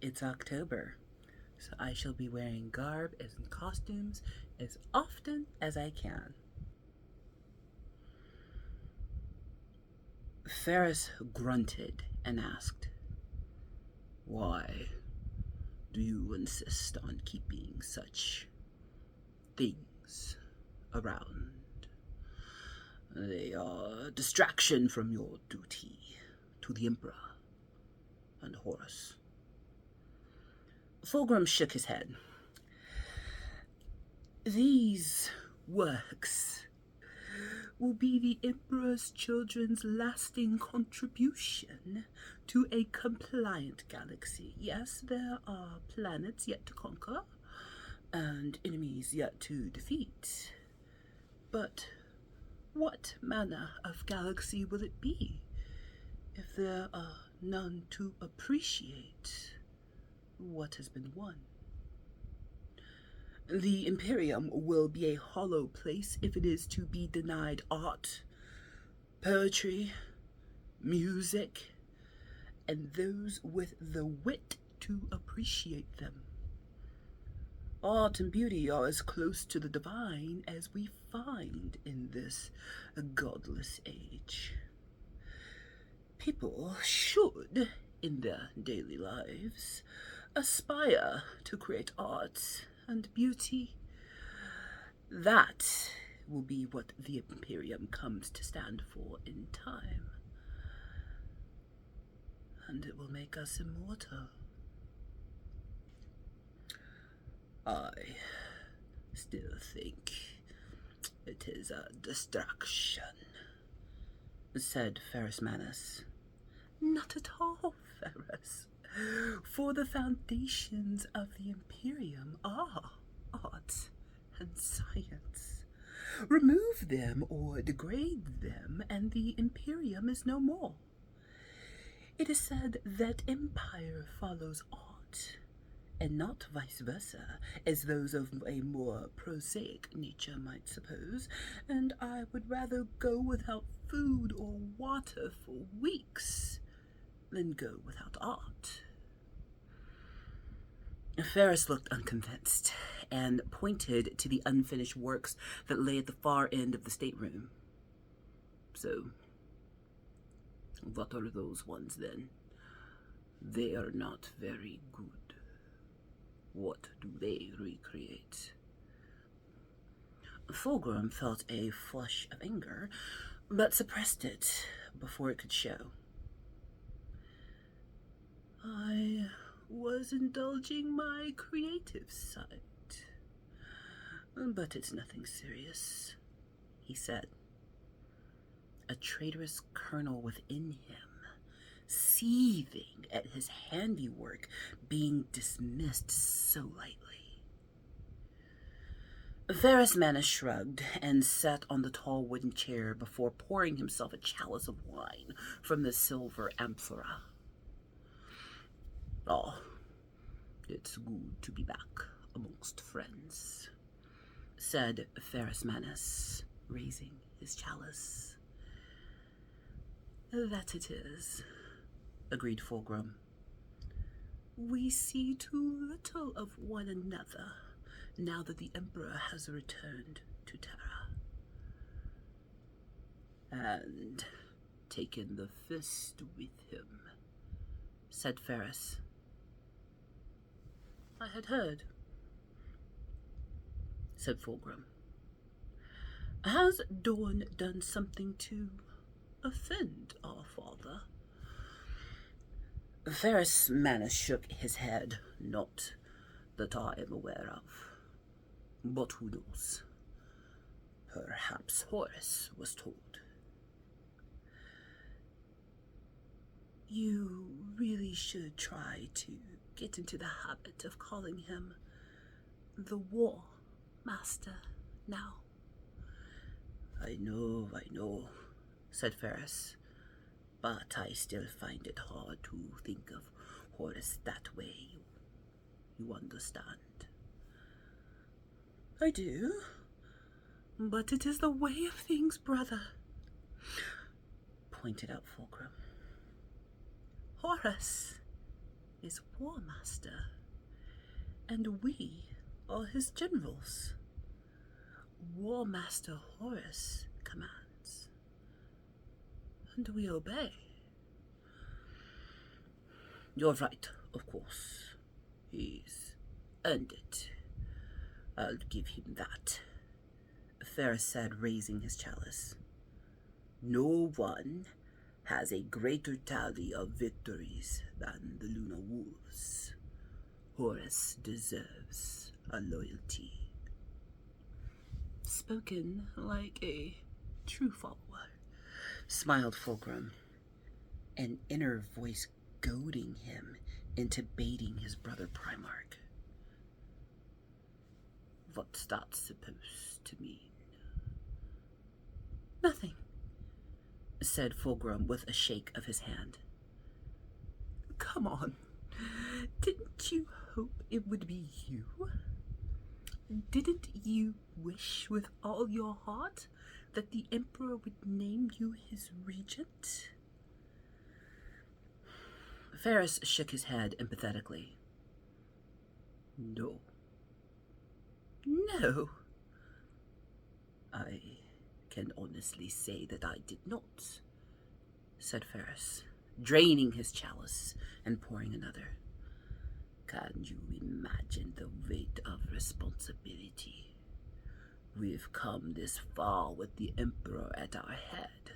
it's October, so I shall be wearing garb and costumes as often as I can. Ferris grunted and asked, "Why do you insist on keeping such things around? They are a distraction from your duty to the Emperor and Horus." Fulgrim shook his head. "These works will be the Emperor's children's lasting contribution to a compliant galaxy. Yes, there are planets yet to conquer and enemies yet to defeat. But what manner of galaxy will it be if there are none to appreciate what has been won? The Imperium will be a hollow place if it is to be denied art, poetry, music, and those with the wit to appreciate them. Art and beauty are as close to the divine as we find in this godless age. People should, in their daily lives, aspire to create art and beauty. That will be what the Imperium comes to stand for in time. And it will make us immortal. I still think it is a distraction," said Ferris Manus. "Not at all, Ferris. For the foundations of the Imperium are art and science. Remove them or degrade them, and the Imperium is no more. It is said that empire follows art, and not vice versa, as those of a more prosaic nature might suppose, and I would rather go without food or water for weeks than go without art." Ferris looked unconvinced and pointed to the unfinished works that lay at the far end of the stateroom. "So, what are those ones then? They are not very good. What do they recreate?" Fulgrim felt a flush of anger, but suppressed it before it could show. "I was indulging my creative side. But it's nothing serious," he said, a traitorous kernel within him seething at his handiwork being dismissed so lightly. Ferris Manus shrugged and sat on the tall wooden chair before pouring himself a chalice of wine from the silver amphora. "Oh, it's good to be back amongst friends," said Ferris Manus, raising his chalice. "That it is," agreed Fulgrim. "We see too little of one another now that the Emperor has returned to Terra and taken the fist with him," said Ferris. "I had heard," said Fulgrim. "Has Dorn done something to offend our father?" Ferris Manus shook his head. "Not that I am aware of. But who knows? Perhaps Horus was told." "You really should try to get into the habit of calling him the War Master now." I know, said Ferris. "But I still find it hard to think of Horus that way. You understand?" "I do. But it is the way of things, brother," pointed out Fulgrim. "Horus is War Master, and we are his generals. War Master Horus commands, and we obey. You're right, of course. He's earned it. I'll give him that, Ferris said, raising his chalice. No one has a greater tally of victories than the Lunar Wolves. Horus deserves our loyalty. Spoken like a true follower, smiled Fulgrim, an inner voice goading him into baiting his brother Primarch. What's that supposed to mean? Nothing, said Fulgrim with a shake of his hand. Come on, didn't you hope it would be you? Didn't you wish with all your heart that the Emperor would name you his regent? Ferris shook his head empathetically. No. No. I can honestly say that I did not, said Ferris, draining his chalice and pouring another. Can you imagine the weight of responsibility? We've come this far with the Emperor at our head,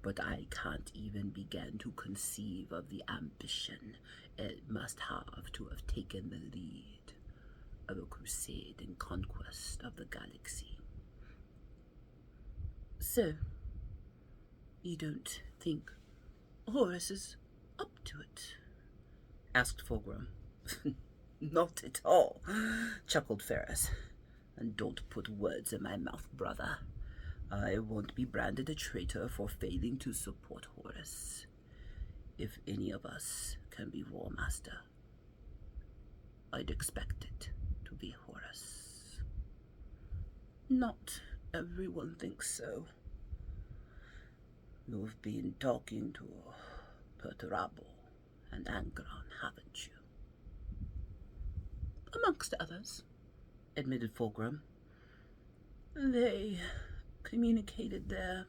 but I can't even begin to conceive of the ambition it must have to have taken the lead of a crusade and conquest of the galaxy. So, you don't think Horus is up to it? Asked Fulgrim. Not at all, chuckled Ferris. And don't put words in my mouth, brother. I won't be branded a traitor for failing to support Horus. If any of us can be War Master, I'd expect it to be Horus. Not everyone thinks so. You've been talking to Perturabo and Angron, haven't you? Amongst others, admitted Fulgrim. They communicated their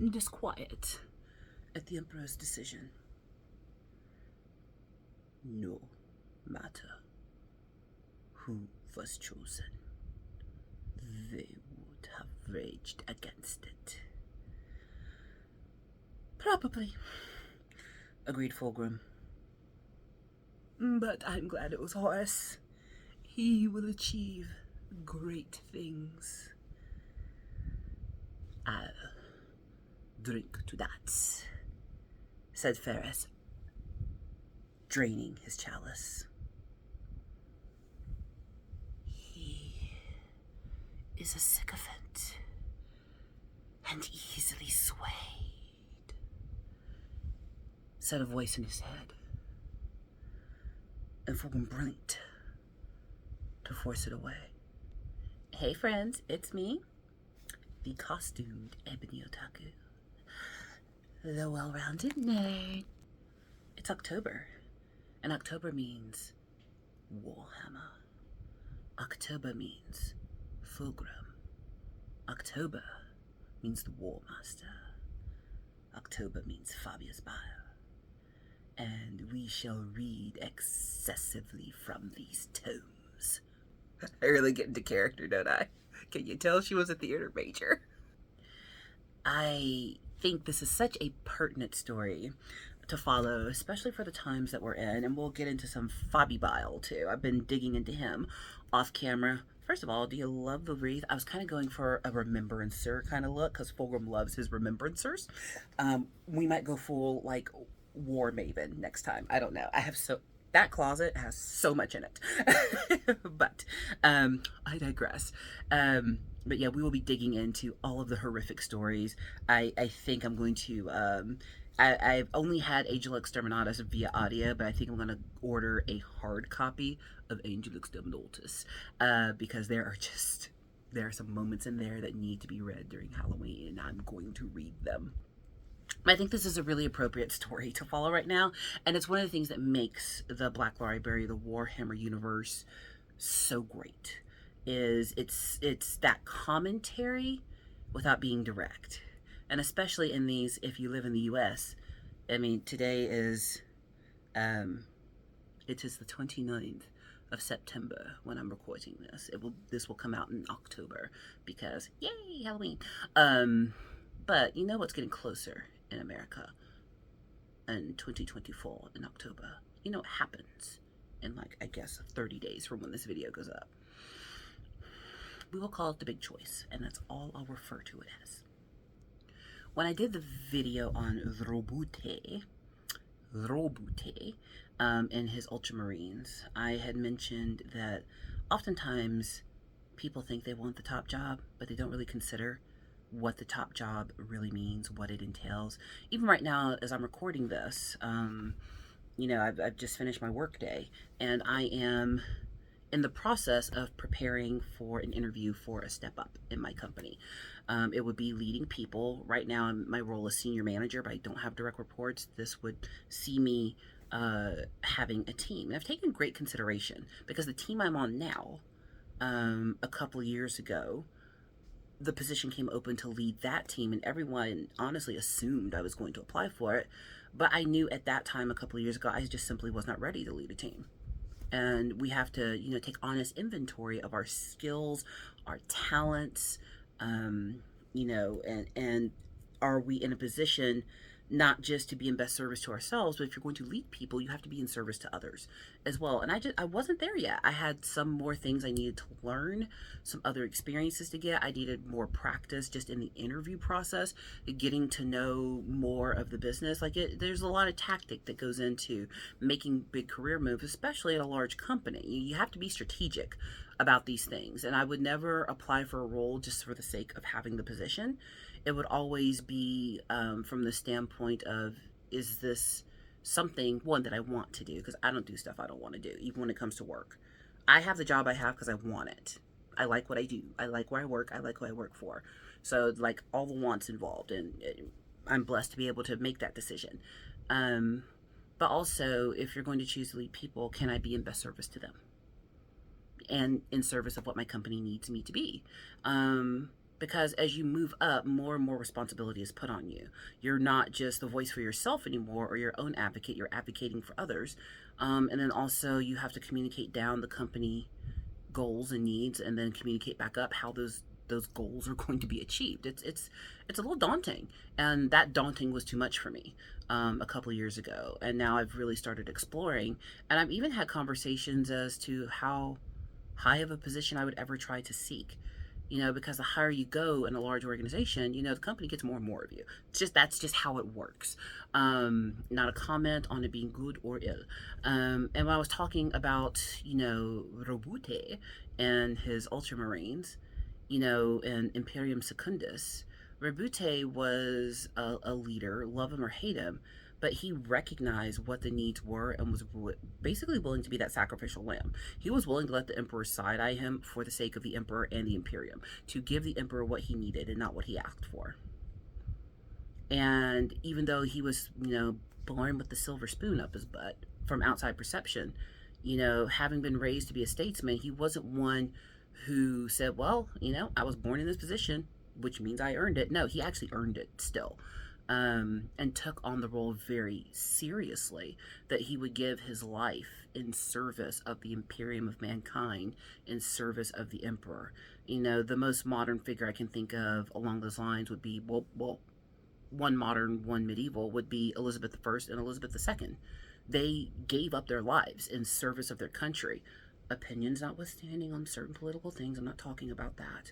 disquiet at the Emperor's decision. No matter who was chosen, they would have raged against it. Probably, agreed Fulgrim. But I'm glad it was Horus. He will achieve great things. I'll drink to that, said Ferris, draining his chalice. He is a sycophant and easily swayed, said a voice in his head, and Fulgrim blinked to force it away. Hey friends, it's me, the costumed Ebony Otaku, the well-rounded nerd. It's October, and October means Warhammer. October means Fulgrim. October means the War Master. October means Fabius Bile. And we shall read excessively from these tomes. I really get into character, don't I? Can you tell she was a theater major? I think this is such a pertinent story to follow, especially for the times that we're in, and we'll get into some Fabi Bile too. I've been digging into him off camera. First of all, do you love the wreath? I was kind of going for a remembrancer kind of look because Fulgrim loves his remembrancers. We might go full like War Maven next time. I don't know. That closet has so much in it. But I digress. But yeah, we will be digging into all of the horrific stories. I think I'm going to I've only had Angel Exterminatus via audio, but I think I'm going to order a hard copy of Angel Exterminatus because there are some moments in there that need to be read during Halloween, and I'm going to read them. I think this is a really appropriate story to follow right now, and it's one of the things that makes the Black Library, the Warhammer universe, so great. Is it's that commentary without being direct, and especially in these, if you live in the U.S. I mean, today is um, it is the 29th of September when I'm recording this. This will come out in October because yay Halloween. Um, but you know what's getting closer in America in 2024 in October. You know what happens in like I guess 30 days from when this video goes up. We will call it the big choice, and that's all I'll refer to it as. When I did the video on Robute, in his Ultramarines, I had mentioned that oftentimes people think they want the top job, but they don't really consider what the top job really means, what it entails. Even right now, as I'm recording this, I've just finished my work day, and I am in the process of preparing for an interview for a step up in my company. It would be leading people. Right now, my role is senior manager, but I don't have direct reports. This would see me having a team. And I've taken great consideration because the team I'm on now, a couple of years ago, the position came open to lead that team, and everyone honestly assumed I was going to apply for it. But I knew at that time, a couple of years ago, I just simply was not ready to lead a team. And we have to, take honest inventory of our skills, our talents, and are we in a position not just to be in best service to ourselves, but if you're going to lead people, you have to be in service to others as well. And I wasn't there yet. I had some more things I needed to learn, some other experiences to get. I needed more practice just in the interview process, getting to know more of the business. There's a lot of tactic that goes into making big career moves, especially at a large company. You have to be strategic about these things. And I would never apply for a role just for the sake of having the position. It would always be from the standpoint of, is this something, one, that I want to do? Because I don't do stuff I don't want to do, even when it comes to work. I have the job I have because I want it. I like what I do. I like where I work. I like who I work for. So, all the wants involved, and I'm blessed to be able to make that decision. But also, if you're going to choose to lead people, can I be in best service to them? And in service of what my company needs me to be. Because as you move up, more and more responsibility is put on you. You're not just the voice for yourself anymore or your own advocate, you're advocating for others. And then also you have to communicate down the company goals and needs, and then communicate back up how those goals are going to be achieved. It's a little daunting, and that daunting was too much for me a couple of years ago. And now I've really started exploring, and I've even had conversations as to how high of a position I would ever try to seek. Because the higher you go in a large organization, the company gets more and more of you. That's just how it works. Not a comment on it being good or ill. And when I was talking about, Robute and his Ultramarines, and Imperium Secundus, Robute was a leader, love him or hate him, but he recognized what the needs were and was basically willing to be that sacrificial lamb. He was willing to let the emperor side-eye him for the sake of the emperor and the Imperium, to give the emperor what he needed and not what he asked for. And even though he was, born with the silver spoon up his butt from outside perception, having been raised to be a statesman, he wasn't one who said, well, I was born in this position, which means I earned it. No, he actually earned it still. And took on the role very seriously, that he would give his life in service of the Imperium of mankind, in service of the Emperor. The most modern figure I can think of along those lines would be, well, one modern, one medieval, would be Elizabeth I and Elizabeth II. They gave up their lives in service of their country. Opinions notwithstanding on certain political things, I'm not talking about that.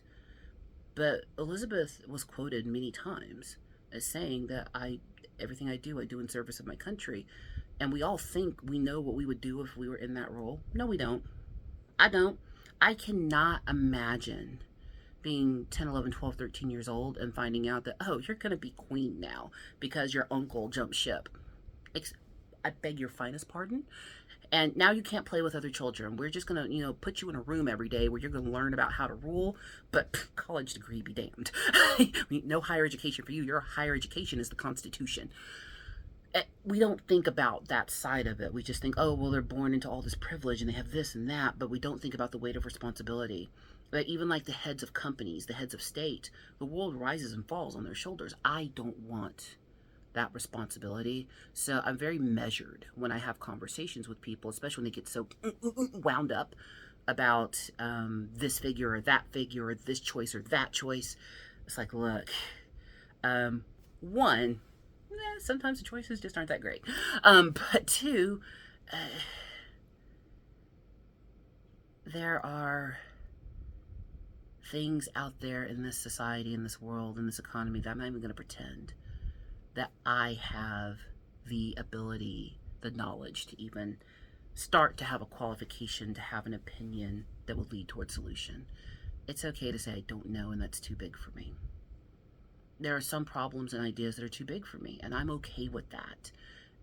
But Elizabeth was quoted many times as saying that everything I do in service of my country. And we all think we know what we would do if we were in that role. No, we don't. I don't. I cannot imagine being 10, 11, 12, 13 years old and finding out that, oh, you're going to be queen now because your uncle jumped ship. I beg your finest pardon. And now you can't play with other children. We're just going to, put you in a room every day where you're going to learn about how to rule. But college degree be damned. No higher education for you. Your higher education is the Constitution. We don't think about that side of it. We just think, oh, well, they're born into all this privilege and they have this and that. But we don't think about the weight of responsibility. But even like the heads of companies, the heads of state, the world rises and falls on their shoulders. I don't want that responsibility. So I'm very measured when I have conversations with people, especially when they get so wound up about this figure or that figure or this choice or that choice. It's like, look, one, sometimes the choices just aren't that great. But two, there are things out there in this society, in this world, in this economy that I'm not even going to pretend that I have the ability, the knowledge to even start to have a qualification, to have an opinion that will lead towards solution. It's okay to say I don't know and that's too big for me. There are some problems and ideas that are too big for me, and I'm okay with that.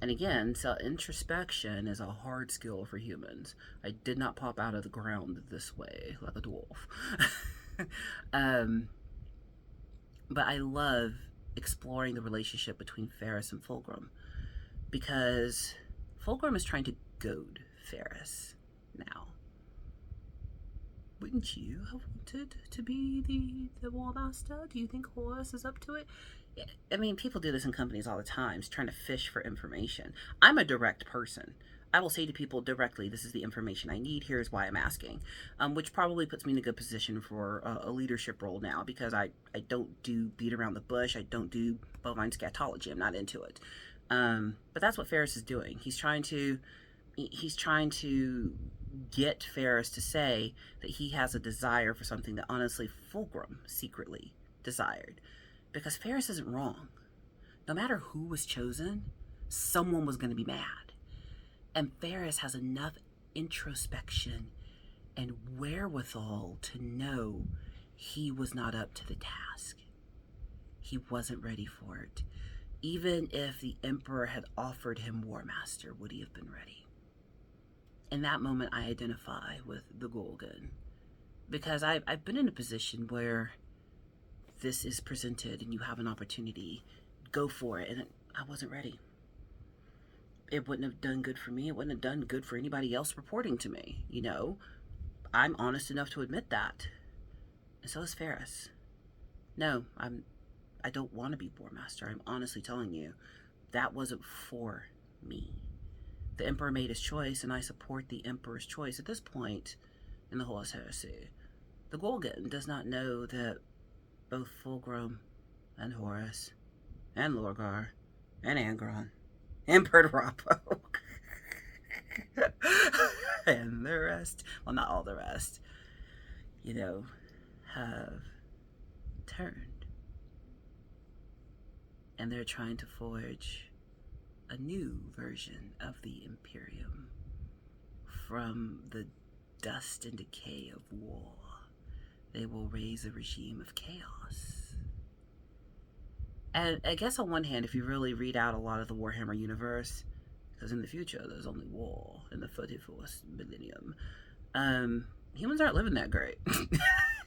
And again, so introspection is a hard skill for humans. I did not pop out of the ground this way like a dwarf. But I love exploring the relationship between Ferris and Fulgrim, because Fulgrim is trying to goad Ferris now. Wouldn't you have wanted to be the War Master? Do you think Horus is up to it? I mean, people do this in companies all the time, trying to fish for information. I'm a direct person. I will say to people directly, this is the information I need, here's why I'm asking, which probably puts me in a good position for a leadership role now, because I don't do beat around the bush, I don't do bovine scatology, I'm not into it. But that's what Ferris is doing. He's trying to get Ferris to say that he has a desire for something that honestly Fulgrim secretly desired. Because Ferris isn't wrong. No matter who was chosen, someone was going to be mad. And Ferris has enough introspection and wherewithal to know he was not up to the task. He wasn't ready for it. Even if the Emperor had offered him War Master, would he have been ready? In that moment, I identify with the Gorgon. Because I've been in a position where this is presented and you have an opportunity, go for it. And I wasn't ready. It wouldn't have done good for me. It wouldn't have done good for anybody else reporting to me. I'm honest enough to admit that. And so is Ferris. No, I don't want to be War Master. I'm honestly telling you, that wasn't for me. The Emperor made his choice, and I support the Emperor's choice. At this point in the Horus Heresy, the Gorgon does not know that both Fulgrim and Horus and Lorgar and Angron and Pertarapo and the rest, well, not all the rest, have turned. And they're trying to forge a new version of the Imperium. From the dust and decay of war, they will raise a regime of chaos. And I guess on one hand, if you really read out a lot of the Warhammer universe, because in the future there's only war in the 34th millennium, humans aren't living that great.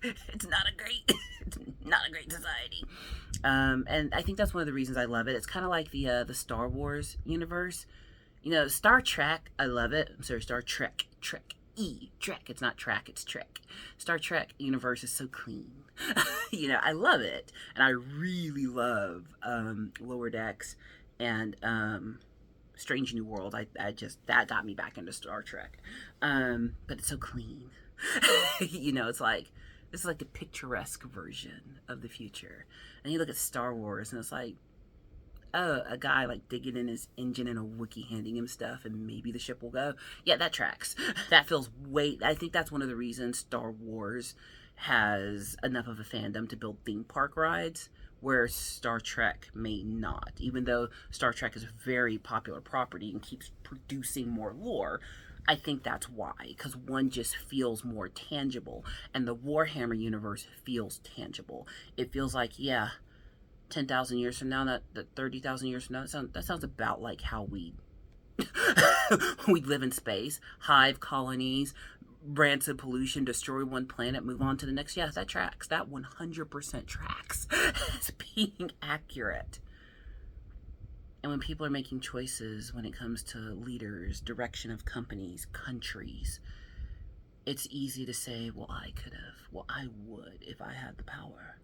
It's not a great society. And I think that's one of the reasons I love it. It's kind of like the Star Wars universe. Star Trek, I love it. I'm sorry, Star Trek. Trek. It's not track, it's Trek. Star Trek universe is so clean. I love it. And I really love Lower Decks and Strange New World. That got me back into Star Trek. But it's so clean. It's like, this is like a picturesque version of the future. And you look at Star Wars and it's like, oh, a guy like digging in his engine and a Wookiee handing him stuff and maybe the ship will go. Yeah, that tracks. That feels I think that's one of the reasons Star Wars has enough of a fandom to build theme park rides, where Star Trek may not. Even though Star Trek is a very popular property and keeps producing more lore, I think that's why, because one just feels more tangible, and the Warhammer universe feels tangible. It feels like, 10,000 years from now, that 30,000 years from now, that sounds about like how we We live in space, hive colonies, rancid pollution, destroy one planet, move on to the next. Yes, that tracks. That 100% tracks as being accurate. And when people are making choices when it comes to leaders, direction of companies, countries, it's easy to say, well, I could have, well, I would if I had the power.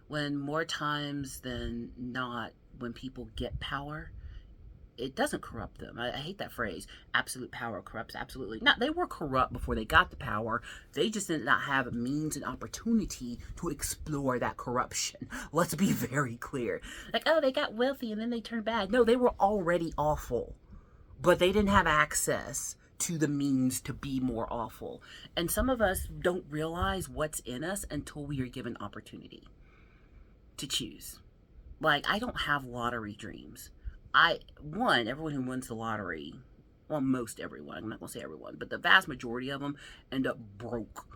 When more times than not, when people get power, it doesn't corrupt them. I hate that phrase. Absolute power corrupts. Absolutely not. They were corrupt before they got the power. They just did not have means and opportunity to explore that corruption. Let's be very clear. Like, oh, they got wealthy and then they turned bad. No, they were already awful, but they didn't have access to the means to be more awful. And some of us don't realize what's in us until we are given opportunity to choose. Like, I don't have lottery dreams. Everyone who wins the lottery, well, most everyone, I'm not going to say everyone, but the vast majority of them end up broke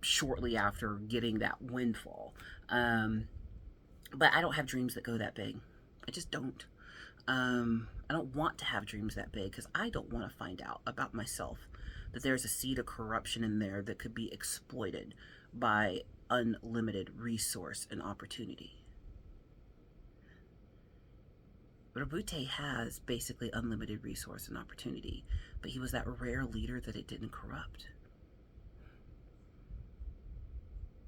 shortly after getting that windfall. But I don't have dreams that go that big. I just don't. I don't want to have dreams that big because I don't want to find out about myself that there's a seed of corruption in there that could be exploited by unlimited resource and opportunity. Rabute has basically unlimited resource and opportunity, but he was that rare leader that it didn't corrupt.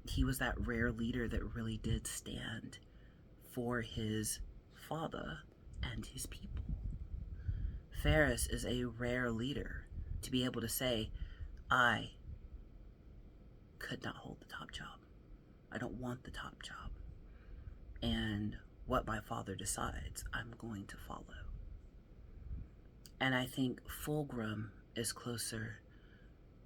He was that rare leader that really did stand for his father and his people. Ferris is a rare leader to be able to say, I could not hold the top job. I don't want the top job. And what my father decides, I'm going to follow. And I think Fulgrim is closer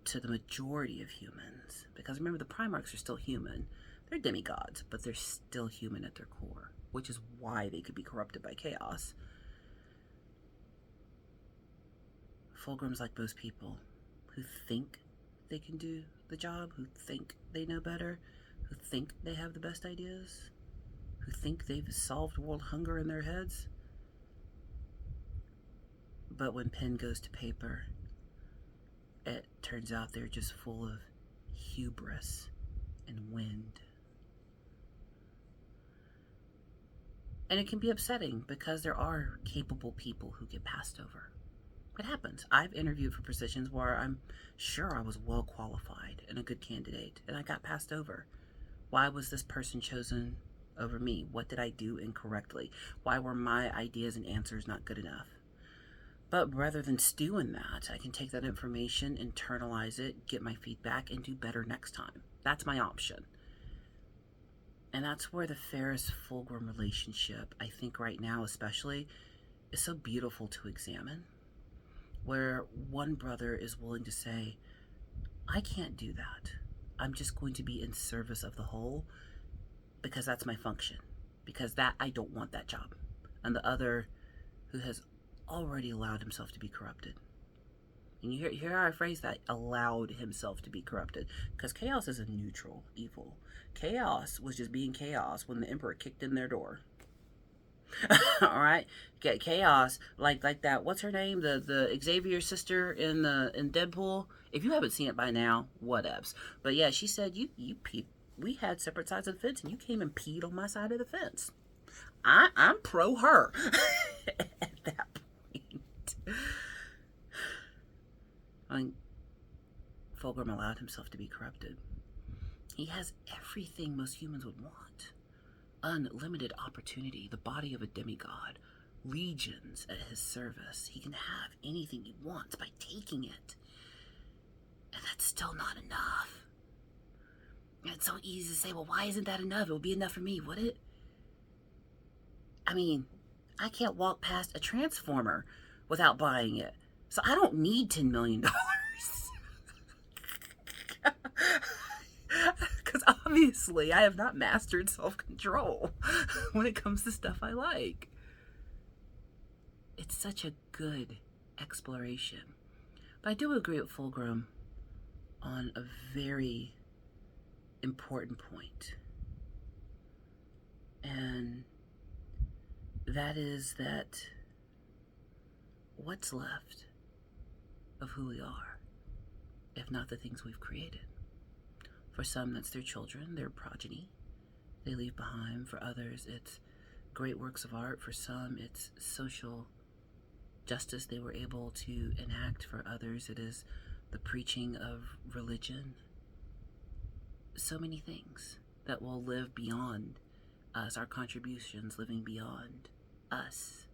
to the majority of humans. Because remember, the Primarchs are still human. They're demigods, but they're still human at their core, which is why they could be corrupted by chaos. Fulgrim's like most people who think they can do the job, who think they know better, who think they have the best ideas, who think they've solved world hunger in their heads. But when pen goes to paper, it turns out they're just full of hubris and wind. And it can be upsetting because there are capable people who get passed over. It happens. I've interviewed for positions where I'm sure I was well qualified and a good candidate, and I got passed over. Why was this person chosen over me? What did I do incorrectly? Why were my ideas and answers not good enough? But rather than stew in that, I can take that information, internalize it, get my feedback, and do better next time. That's my option. And that's where the Ferris-Fulgrim relationship, I think right now especially, is so beautiful to examine. Where one brother is willing to say, I can't do that. I'm just going to be in service of the whole because that's my function. Because that I don't want that job. And the other who has already allowed himself to be corrupted. And you hear how I phrase that, allowed himself to be corrupted. Because chaos is a neutral evil. Chaos was just being chaos when the Emperor kicked in their door. All right, get chaos like that. What's her name? The Xavier sister in Deadpool. If you haven't seen it by now, whatevs. But yeah, she said you we had separate sides of the fence, and you came and peed on my side of the fence. I'm pro her at that point. I mean, Fulgrim allowed himself to be corrupted. He has everything most humans would want. Unlimited opportunity, the body of a demigod, legions at his service. He can have anything he wants by taking it. And that's still not enough. And it's so easy to say, well, why isn't that enough? It would be enough for me, would it? I mean, I can't walk past a transformer without buying it. So I don't need $10 million. Because obviously I have not mastered self-control when it comes to stuff I like. It's such a good exploration. But I do agree with Fulgrim on a very important point. And that is that what's left of who we are, if not the things we've created? For some, that's their children, their progeny they leave behind. For others, it's great works of art. For some, it's social justice they were able to enact. For others, it is the preaching of religion. So many things that will live beyond us, our contributions living beyond us.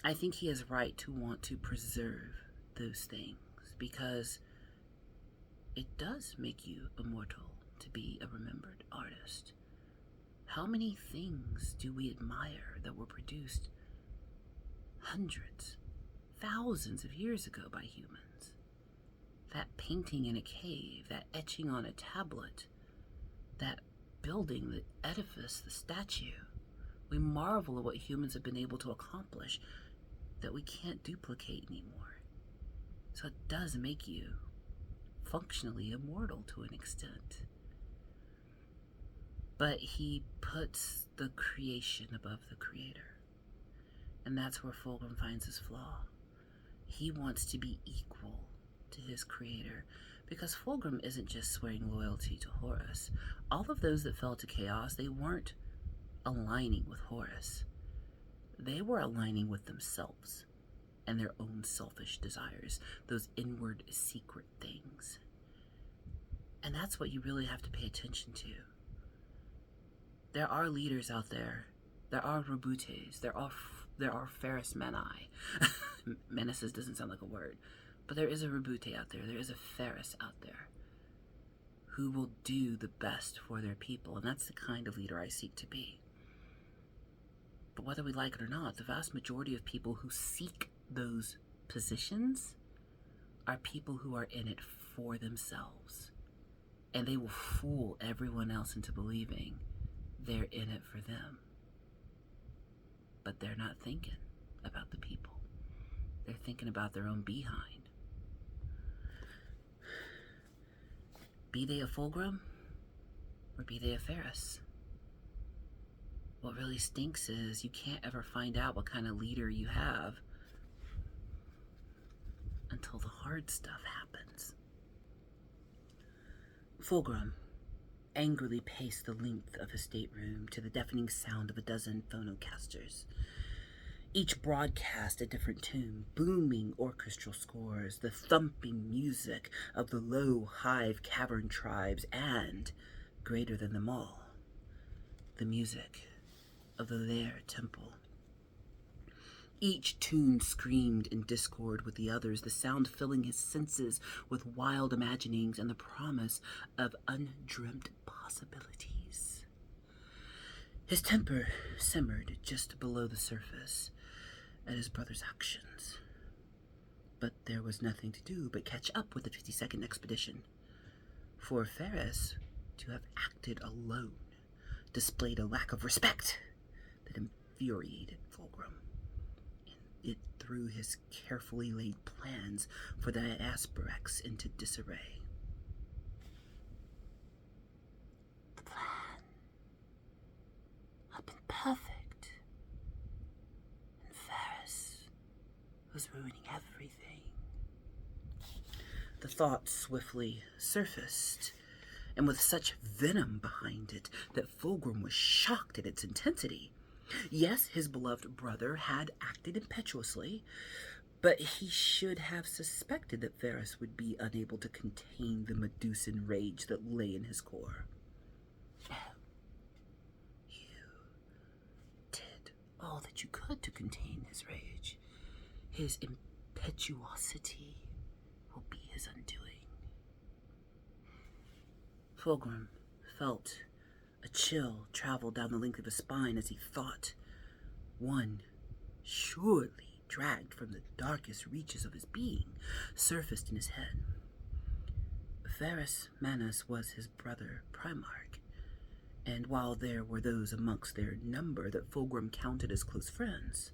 I think he is right to want to preserve those things because it does make you immortal to be a remembered artist. How many things do we admire that were produced hundreds, thousands of years ago by humans? That painting in a cave, that etching on a tablet, that building, the edifice, the statue. We marvel at what humans have been able to accomplish that we can't duplicate anymore. So it does make you functionally immortal to an extent. But he puts the creation above the creator. And that's where Fulgrim finds his flaw. He wants to be equal to his creator, because Fulgrim isn't just swearing loyalty to Horus. All of those that fell to chaos, they weren't aligning with Horus. They were aligning with themselves and their own selfish desires, those inward secret things. And that's what you really have to pay attention to. There are leaders out there. There are Rebutes. There are Ferris Mani. Menaces doesn't sound like a word. But there is a Rebute out there. There is a Ferris out there who will do the best for their people. And that's the kind of leader I seek to be. But whether we like it or not, the vast majority of people who seek those positions are people who are in it for themselves. And they will fool everyone else into believing they're in it for them. But they're not thinking about the people. They're thinking about their own behind. Be they a Fulgrim, or be they a Ferris. What really stinks is you can't ever find out what kind of leader you have until the hard stuff happens. Fulgrim angrily paced the length of his stateroom to the deafening sound of a dozen phonocasters. Each broadcast a different tune, booming orchestral scores, the thumping music of the low hive cavern tribes, and, greater than them all, the music of the Lair Temple. Each tune screamed in discord with the others, the sound filling his senses with wild imaginings and the promise of undreamt possibilities. His temper simmered just below the surface at his brother's actions. But there was nothing to do but catch up with the 52nd Expedition. For Ferris to have acted alone displayed a lack of respect that infuriated Fulgrim. It threw his carefully laid plans for the Asperex into disarray. The plan had been perfect, and Ferris was ruining everything. The thought swiftly surfaced, and with such venom behind it that Fulgrim was shocked at its intensity. Yes, his beloved brother had acted impetuously, but he should have suspected that Ferris would be unable to contain the Medusan rage that lay in his core. Oh, you did all that you could to contain his rage. His impetuosity will be his undoing. Fulgrim felt a chill traveled down the length of his spine as he thought. One, surely dragged from the darkest reaches of his being, surfaced in his head. Ferris Manus was his brother Primarch, and while there were those amongst their number that Fulgrim counted as close friends,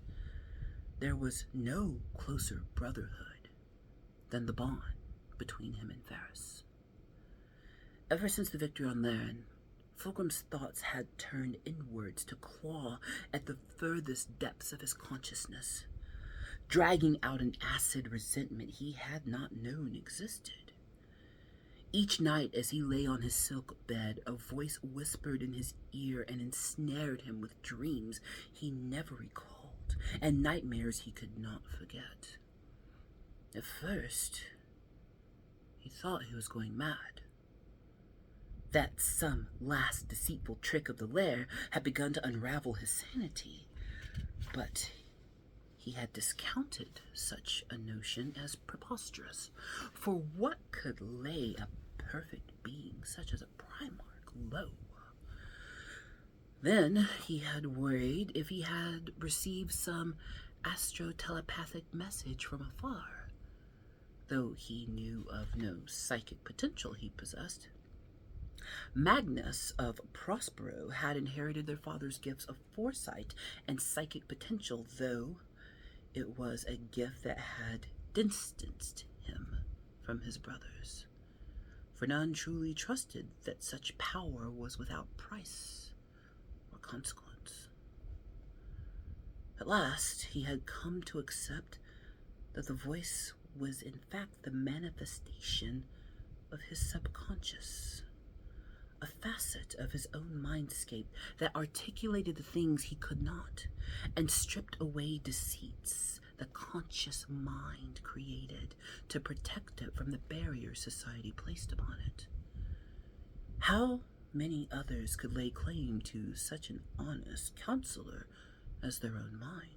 there was no closer brotherhood than the bond between him and Ferris. Ever since the victory on Laren, Fulgrim's thoughts had turned inwards to claw at the furthest depths of his consciousness, dragging out an acid resentment he had not known existed. Each night as he lay on his silk bed, a voice whispered in his ear and ensnared him with dreams he never recalled and nightmares he could not forget. At first, he thought he was going mad, that some last deceitful trick of the lair had begun to unravel his sanity, but he had discounted such a notion as preposterous, for what could lay a perfect being such as a Primarch low? Then he had worried if he had received some astro-telepathic message from afar, though he knew of no psychic potential he possessed. Magnus of Prospero had inherited their father's gifts of foresight and psychic potential, though it was a gift that had distanced him from his brothers, for none truly trusted that such power was without price or consequence. At last, he had come to accept that the voice was in fact the manifestation of his subconscious, a facet of his own mindscape that articulated the things he could not and stripped away deceits the conscious mind created to protect it from the barriers society placed upon it. How many others could lay claim to such an honest counselor as their own mind?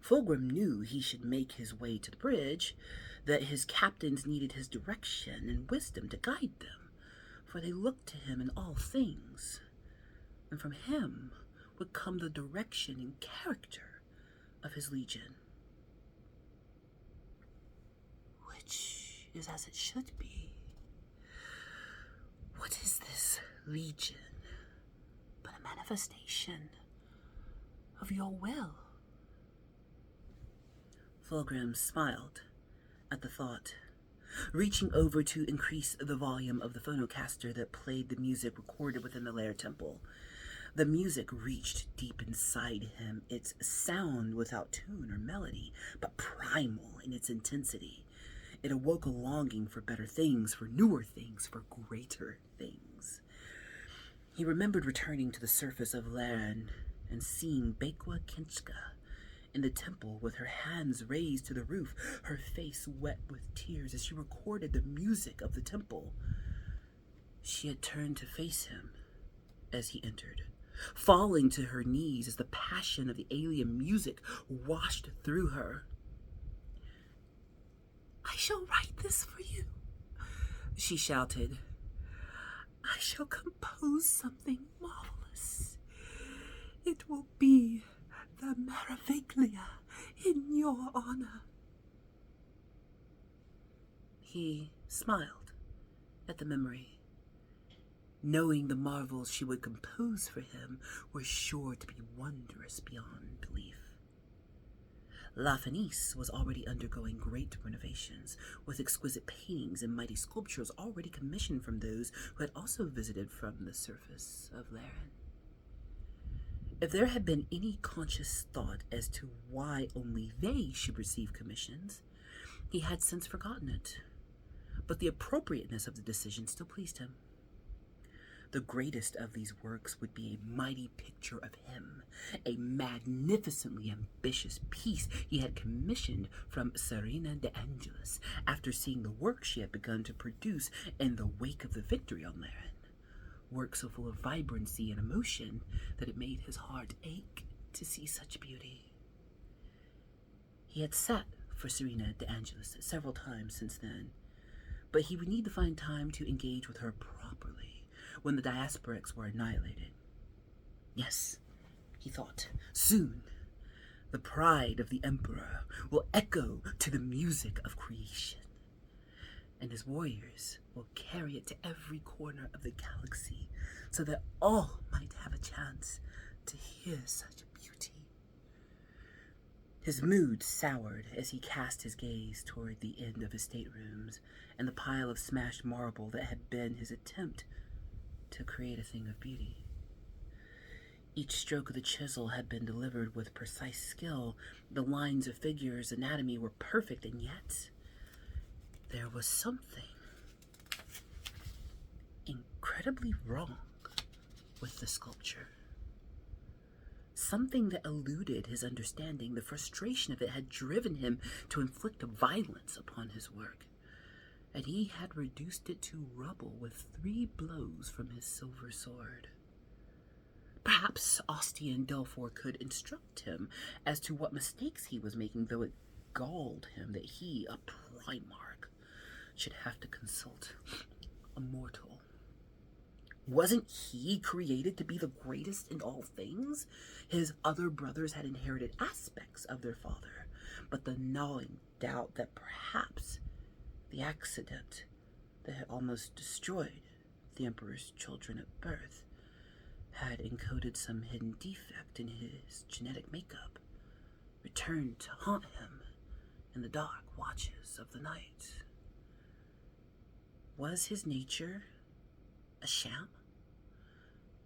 Fulgrim knew he should make his way to the bridge, that his captains needed his direction and wisdom to guide them, for they looked to him in all things, and from him would come the direction and character of his legion. Which is as it should be. What is this legion but a manifestation of your will? Fulgrim smiled at the thought, reaching over to increase the volume of the phonocaster that played the music recorded within the lair temple. The music reached deep inside him, its sound without tune or melody, but primal in its intensity. It awoke a longing for better things, for newer things, for greater things. He remembered returning to the surface of Laren and seeing Bekwa Kinchka in the temple with her hands raised to the roof, her face wet with tears as she recorded the music of the temple. She had turned to face him as he entered, falling to her knees as the passion of the alien music washed through her. "I shall write this for you," she shouted. "I shall compose something marvelous. It will be the Maraviglia in your honor." He smiled at the memory, knowing the marvels she would compose for him were sure to be wondrous beyond belief. La Fenice was already undergoing great renovations, with exquisite paintings and mighty sculptures already commissioned from those who had also visited from the surface of Laren. If there had been any conscious thought as to why only they should receive commissions, he had since forgotten it, but the appropriateness of the decision still pleased him. The greatest of these works would be a mighty picture of him, a magnificently ambitious piece he had commissioned from Serena de Angelis after seeing the work she had begun to produce in the wake of the victory on Laren. Work so full of vibrancy and emotion that it made his heart ache to see such beauty. He had sat for Serena de Angelis several times since then, but he would need to find time to engage with her properly when the diasporics were annihilated. Yes, he thought, soon the pride of the Emperor will echo to the music of creation, and his warriors will carry it to every corner of the galaxy so that all might have a chance to hear such beauty. His mood soured as he cast his gaze toward the end of his staterooms and the pile of smashed marble that had been his attempt to create a thing of beauty. Each stroke of the chisel had been delivered with precise skill. The lines of figures' anatomy were perfect, and yet there was something incredibly wrong with the sculpture. Something that eluded his understanding. The frustration of it had driven him to inflict violence upon his work, and he had reduced it to rubble with 3 blows from his silver sword. Perhaps Ostian Delphor could instruct him as to what mistakes he was making, though it galled him that he, a Primarch, should have to consult a mortal. Wasn't he created to be the greatest in all things? His other brothers had inherited aspects of their father, but the gnawing doubt that perhaps the accident that had almost destroyed the Emperor's children at birth had encoded some hidden defect in his genetic makeup returned to haunt him in the dark watches of the night. Was his nature a sham?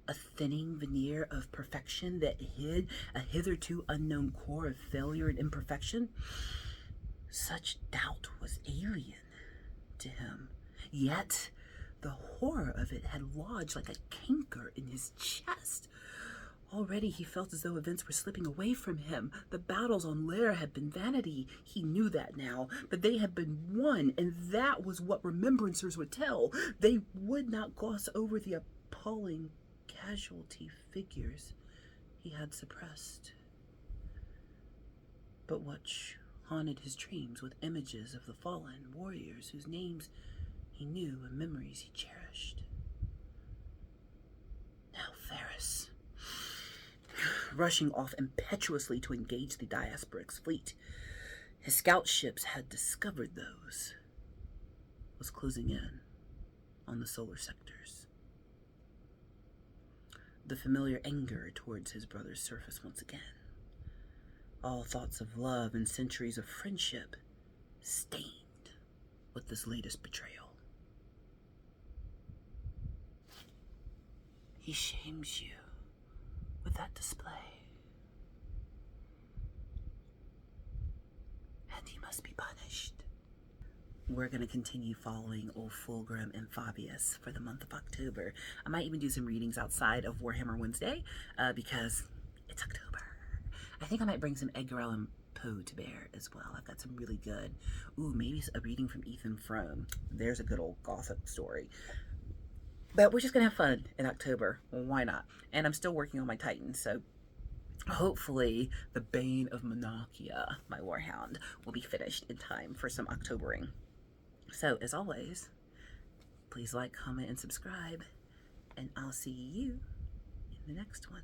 A thinning veneer of perfection that hid a hitherto unknown core of failure and imperfection? Such doubt was alien to him, yet the horror of it had lodged like a canker in his chest. Already he felt as though events were slipping away from him. The battles on Lair had been vanity. He knew that now, but they had been won, and that was what remembrancers would tell. They would not gloss over the appalling casualty figures he had suppressed, but which haunted his dreams with images of the fallen warriors whose names he knew and memories he cherished. Now Ferris, rushing off impetuously to engage the Diasporic's fleet. His scout ships had discovered those, was closing in on the solar sectors. The familiar anger towards his brother's surfaced once again. All thoughts of love and centuries of friendship stained with this latest betrayal. He shames you with that display, and he must be punished. We're going to continue following old Fulgrim and Fabius for the month of October. I might even do some readings outside of Warhammer Wednesday because it's October. I think I might bring some Edgar Allan Poe to bear as well. I've got some really good, maybe a reading from Ethan Frome. There's a good old Gothic story. But we're just going to have fun in October. Why not? And I'm still working on my Titans, so hopefully the Bane of Monarchia, my Warhound, will be finished in time for some Octobering. So, as always, please like, comment, and subscribe, and I'll see you in the next one.